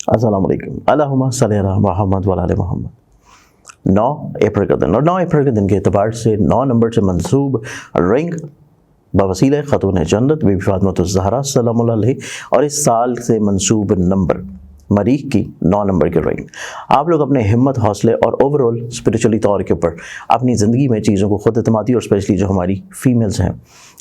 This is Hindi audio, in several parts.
अस्सलाम वालेकुम। अल्लाहुम्मा सल्ली अला मुहम्मद व अला आलि मुहम्मद। 9 अप्रैल का दिन और 9 अप्रैल के दिन के एतबार से 9 नंबर से मंसूब रिंग बवसीले ख़तून जन्नत बीबी फ़ातिमा ज़हरा सल्लल्लाहु अलैहा और इस साल से मंसूब नंबर मरीख की 9 नंबर की रिंग। आप लोग अपने हिम्मत, हौसले और ओवरऑल स्पिरिचुअली तौर के ऊपर अपनी ज़िंदगी में चीज़ों को खुद एतमादी और स्पेशली जो हमारी फीमेल्स हैं,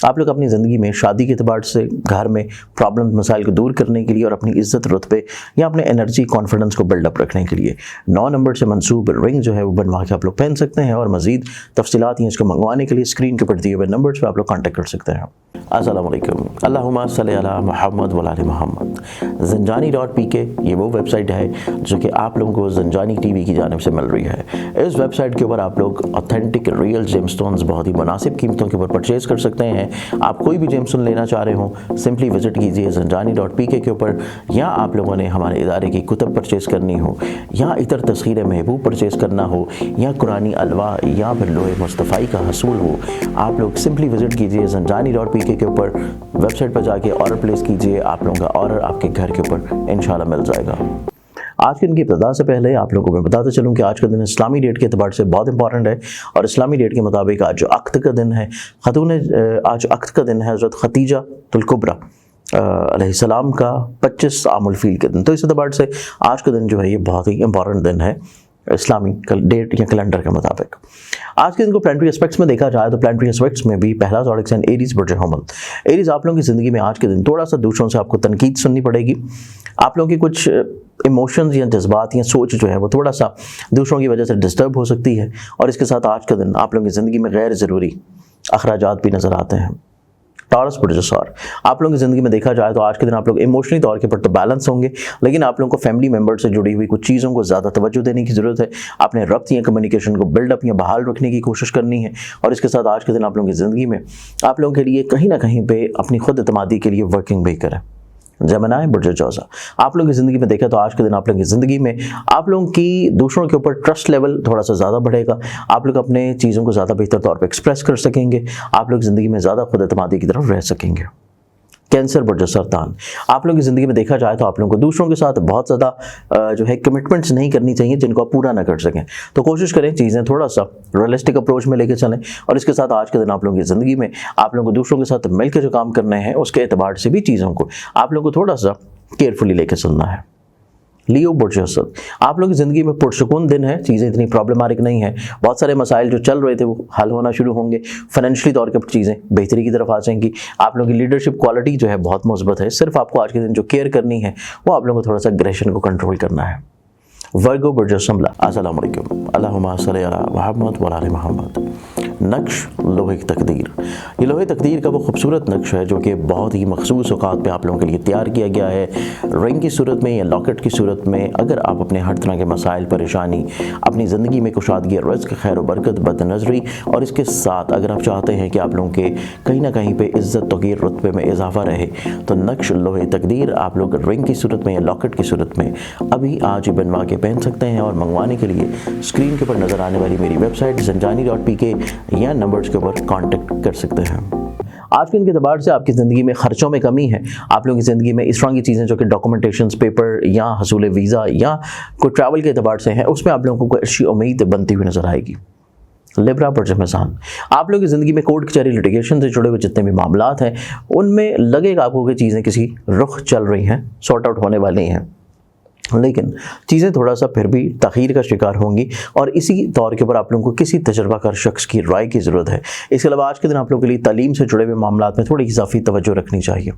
आप लोग अपनी ज़िंदगी में शादी के अतबार से घर में प्रॉब्लम मसाइल को दूर करने के लिए और अपनी इज़्ज़त रुतबे या अपने एनर्जी कॉन्फिडेंस को बिल्डअप रखने के लिए 9 नंबर से मंसूब रिंग जो है वो बनवा के आप लोग पहन सकते हैं। और मज़ीद तफसीलात हैं इसको मंगवाने के लिए स्क्रीन के ऊपर दिए हुए नंबर्स पर आप लोग कॉन्टैक्ट कर सकते हैं। अस्सलाम वालेकुम। अल्लाहुम्मा सल्ली अला मुहम्मद व अला आलि मुहम्मद। ज़ंजानी.pk ये वो वेबसाइट है जो कि आप लोगों को ज़ंजानी टीवी की जानिब से मिल रही है। इस वेबसाइट के ऊपर आप लोग ऑथेंटिक रियल जेमस्टोन्स बहुत ही मुनासिब कीमतों के ऊपर परचेज़ कर सकते हैं। आप कोई भी जेमस्टोन लेना चाह रहे हो सिंपली विजिट कीजिए ज़ंजानी.pk के ऊपर, या आप लोगों ने हमारे इदारे की कुतब परचेज़ करनी हो, या इतर तस्खीर महबूब परचेज़ करना हो, या कुरानी अलवा या फिर लोहे मुस्तफ़ाई का हसूल हो, आप लोग सिंपली विजिट कीजिए ज़ंजानी.pk के ऊपर। वेबसाइट पर जाके ऑर्डर प्लेस कीजिए, आप लोगों का ऑर्डर आपके घर के ऊपर इंशाल्लाह मिल जाएगा। आज के दिन की इब्तिदा से पहले आप लोगों को मैं बताता चलूँ कि आज का दिन इस्लामी डेट के अतबार से बहुत इंपॉर्टेंट है और इस्लामी डेट के मुताबिक आज जो अक़्द का दिन है, आज अक़्द का दिन है हज़रत खदीजतुल कुबरा अलैहिस्सलाम का 25 आमुल फ़ील के दिन। तो इस अतबार से आज का दिन जो है ये बहुत ही इंपॉर्टेंट दिन है इस्लामी डेट या कैलेंडर के मुताबिक। आज के दिन को प्लानिटरी एस्पेक्ट्स में देखा जाए तो प्लानिटरी एस्पेक्ट्स में भी पहला ज़ोडिक साइन एरीज़ बुर्ज हमल। एरीज़ आप लोगों की ज़िंदगी में आज के दिन थोड़ा सा दूसरों से आपको तनकीद सुननी पड़ेगी। आप लोगों की कुछ इमोशंस या जज्बात या सोच जो है वो थोड़ा सा दूसरों की वजह से डिस्टर्ब हो सकती है। और इसके साथ आज का दिन आप लोगों की ज़िंदगी में गैर ज़रूरी अखराजात भी नज़र आते हैं। टॉरस बुर्ज सौर आप लोगों की ज़िंदगी में देखा जाए तो आज के दिन आप लोग इमोशनली तौर के ऊपर तो बैलेंस होंगे, लेकिन आप लोगों को फैमिली मेंबर से जुड़ी हुई कुछ चीज़ों को ज़्यादा तवज्जो देने की ज़रूरत है। आपने रब्त या कम्युनिकेशन को बिल्डअप या बहाल रखने की कोशिश करनी है। और इसके साथ आज के दिन आप लोगों की ज़िंदगी में आप लोगों के लिए कहीं ना कहीं पे अपनी खुद एतमादी के लिए वर्किंग भी करें। जमनाए बुर्ज जौज़ा आप लोगों की ज़िंदगी में देखा तो आज के दिन आप लोगों की ज़िंदगी में आप लोगों की दूसरों के ऊपर ट्रस्ट लेवल थोड़ा सा ज़्यादा बढ़ेगा। आप लोग अपने चीज़ों को ज़्यादा बेहतर तौर पे एक्सप्रेस कर सकेंगे। आप लोग ज़िंदगी में ज़्यादा खुद एतमादी की तरफ रह सकेंगे। कैंसर बुर्ज सरतान आप लोगों की ज़िंदगी में देखा जाए तो आप लोगों को दूसरों के साथ बहुत ज़्यादा जो है कमिटमेंट्स नहीं करनी चाहिए जिनको आप पूरा ना कर सकें। तो कोशिश करें चीज़ें थोड़ा सा रियलिस्टिक अप्रोच में लेके चलें। और इसके साथ आज के दिन आप लोगों की ज़िंदगी में आप लोगों को दूसरों के साथ मिलकर जो काम करने हैं उसके एतबार से भी चीज़ों को आप लोगों को थोड़ा सा केयरफुली लेके चलना है। लियो बुर्ज असद आप लोगों की ज़िंदगी में पुरसुकून दिन है, चीज़ें इतनी प्रॉब्लमाटिक नहीं है। बहुत सारे मसाइल जो चल रहे थे वो हल होना शुरू होंगे। फाइनेंशियली तौर पर चीज़ें बेहतरी की तरफ आ जाएंगी। आप लोगों की लीडरशिप क्वालिटी जो है बहुत मुस्बत है। सिर्फ आपको आज के दिन जो केयर करनी है वो आप लोगों को थोड़ा सा एग्रेशन को कंट्रोल करना है। वर्गो बुर्ज समला अस्सलाम वालेकुम। अल्लाहुम्मा सल्ली अला मुहम्मद व अला आलि मुहम्मद। नक्श लोहे तकदीर ये लोहे तकदीर का वो खूबसूरत नक्श है जो कि बहुत ही मखसूस औकात पे आप लोगों के लिए तैयार किया गया है। रिंग की सूरत में या लॉकेट की सूरत में अगर आप अपने हर तरह के मसाइल, परेशानी, अपनी ज़िंदगी में कुशादगी, रिज़्क़, खैर बरकत, बदनज़री और इसके साथ अगर आप चाहते हैं कि आप लोगों के कहीं ना कहीं पे इज़्ज़त तौक़ीर रुतबे में इजाफा रहे तो नक्श लोहे तकदीर आप लोग रिंग की सूरत में या लॉकेट की सूरत में अभी आज ही बनवा के पहन सकते हैं। और मंगवाने के लिए स्क्रीन के ऊपर नज़र आने वाली मेरी वेबसाइट ज़ंजानी.pk या नंबर्स के ऊपर कांटेक्ट कर सकते हैं। आज के दिन के अतबार से आपकी ज़िंदगी में खर्चों में कमी है। आप लोगों की ज़िंदगी में इस तरह की चीज़ें जो कि डॉक्यूमेंटेशन, पेपर या हसूल वीज़ा या कोई ट्रैवल के अतबार से हैं उसमें आप लोगों को कोई अच्छी उम्मीद बनती हुई नज़र आएगी। लिब्रा बुर्ज मिज़ान आप लोगों की ज़िंदगी में कोर्ट कचहरी लिटिगेशन से जुड़े हुए जितने भी मामलात हैं उनमें लगेगा आपको कि चीज़ें किसी रुख चल रही हैं, सॉर्ट आउट होने वाली हैं, लेकिन चीज़ें थोड़ा सा फिर भी तख़ीर का शिकार होंगी। और इसी तौर के ऊपर आप लोगों को किसी तजर्बाकार शख्स की राय की ज़रूरत है। इसके अलावा आज के दिन आप लोगों के लिए तालीम से जुड़े हुए मामलात में थोड़ी इजाफी तवज्जो रखनी चाहिए।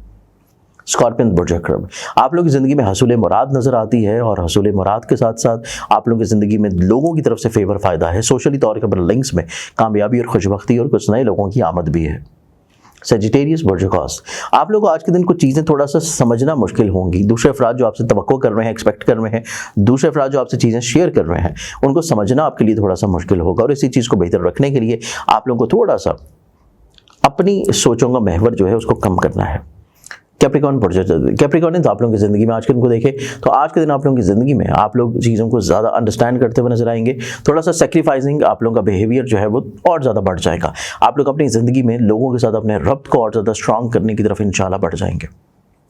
स्कॉर्पियन बुर्ज अक़रब आप लोगों की ज़िंदगी में हसूल मुराद नज़र आती है और हसूल मुराद के साथ साथ आप लोगों की ज़िंदगी में लोगों की तरफ से फेवर फ़ायदा है। सोशली तौर के ऊपर लिंक्स में कामयाबी और खुशबख्ती और कुछ नए लोगों की आमद भी है। सेजिटेरियस बुर्ज कॉस आप लोगों को आज के दिन कुछ चीज़ें थोड़ा सा समझना मुश्किल होंगी। दूसरे अफराद जो आपसे तवक्को कर रहे हैं, एक्सपेक्ट कर रहे हैं, दूसरे अफराद जो आपसे चीज़ें शेयर कर रहे हैं उनको समझना आपके लिए थोड़ा सा मुश्किल होगा। और इसी चीज़ को बेहतर रखने के लिए आप लोगों को थोड़ा सा अपनी सोचों का महवर जो है उसको कम करना है। कैप्रिकॉर्न बुर्ज कैप्रिकॉर्न तो आप लोगों की ज़िंदगी में आज के दिन को देखें तो आज के दिन आप लोगों की ज़िंदगी में आप लोग चीज़ों को ज़्यादा अंडरस्टैंड करते हुए नजर आएंगे। थोड़ा सा सेक्रीफाइसिंग आप लोगों का बिहेवियर जो है वो और ज़्यादा बढ़ जाएगा। आप लोग अपनी ज़िंदगी में लोगों के साथ अपने रब्त को और ज़्यादा स्ट्रॉन्ग करने की तरफ इंशाल्लाह बढ़ जाएंगे।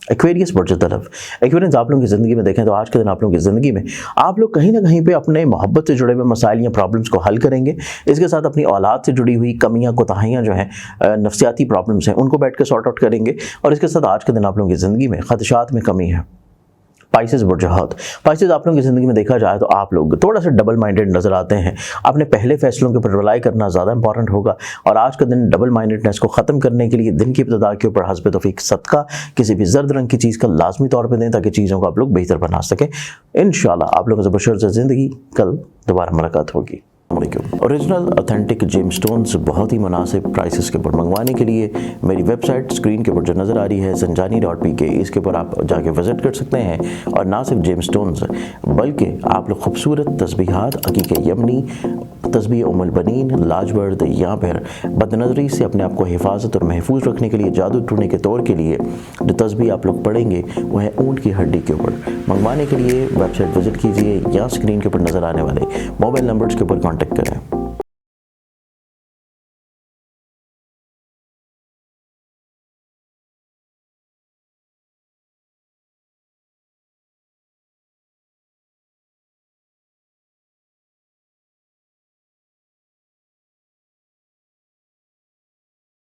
एक्वेरियस बुर्ज तलफ। एक्वेरियस आप लोगों की ज़िंदगी में देखें तो आज के दिन आप लोगों की ज़िंदगी में आप लोग कहीं ना कहीं पे अपने मोहब्बत से जुड़े हुए मसाइल या प्रॉब्लम्स को हल करेंगे। इसके साथ अपनी औलाद से जुड़ी हुई कमियां कोताहियां जो हैं, नफ्सियाती प्रॉब्लम्स हैं, उनको बैठ कर सॉर्ट आउट करेंगे। और इसके साथ आज के दिन आप लोगों की ज़िंदगी में खदशात में कमी है। पाइसेस बुर्जहात। पाइसेस आप लोगों की ज़िंदगी में देखा जाए तो आप लोग थोड़ा सा डबल माइंडेड नज़र आते हैं। अपने पहले फैसलों के ऊपर रिलाई करना ज़्यादा इंपॉर्टेंट होगा और आज का दिन डबल माइंडेडनेस को ख़त्म करने के लिए दिन की इब्तिदा के ऊपर हस्ब तौफीक सदका किसी भी जर्द रंग की चीज़ का लाजमी तौर पर दें ताकि चीज़ों को आप लोग बेहतर बना सकें। इंशाल्लाह आप लोगों से बशर्त ज़िंदगी कल दोबारा मुलाकात होगी। ओरिजिनल ऑथेंटिक जेम स्टोन्स बहुत ही मुनासिब प्राइसेस के ऊपर मंगवाने के लिए मेरी वेबसाइट स्क्रीन के ऊपर जो नज़र आ रही है zanjani.pk, इसके ऊपर आप जाके विज़िट कर सकते हैं। और ना सिर्फ जेम स्टोन्स बल्कि आप लोग खूबसूरत तस्बीहात, अकीक यमनी, तस्बीह उम्मुल बनीन, लाजवर्द या फिर बदनज़री से अपने आप को हिफाजत और महफूज रखने के लिए, जादू टूटने के तौर के लिए जो तस्बीह आप लोग पढ़ेंगे वो है ऊँट की हड्डी के ऊपर। मंगवाने के लिए वेबसाइट विज़िट कीजिए या स्क्रीन के ऊपर नज़र आने वाले मोबाइल नंबर्स के ऊपर कॉन्टेक्ट करें।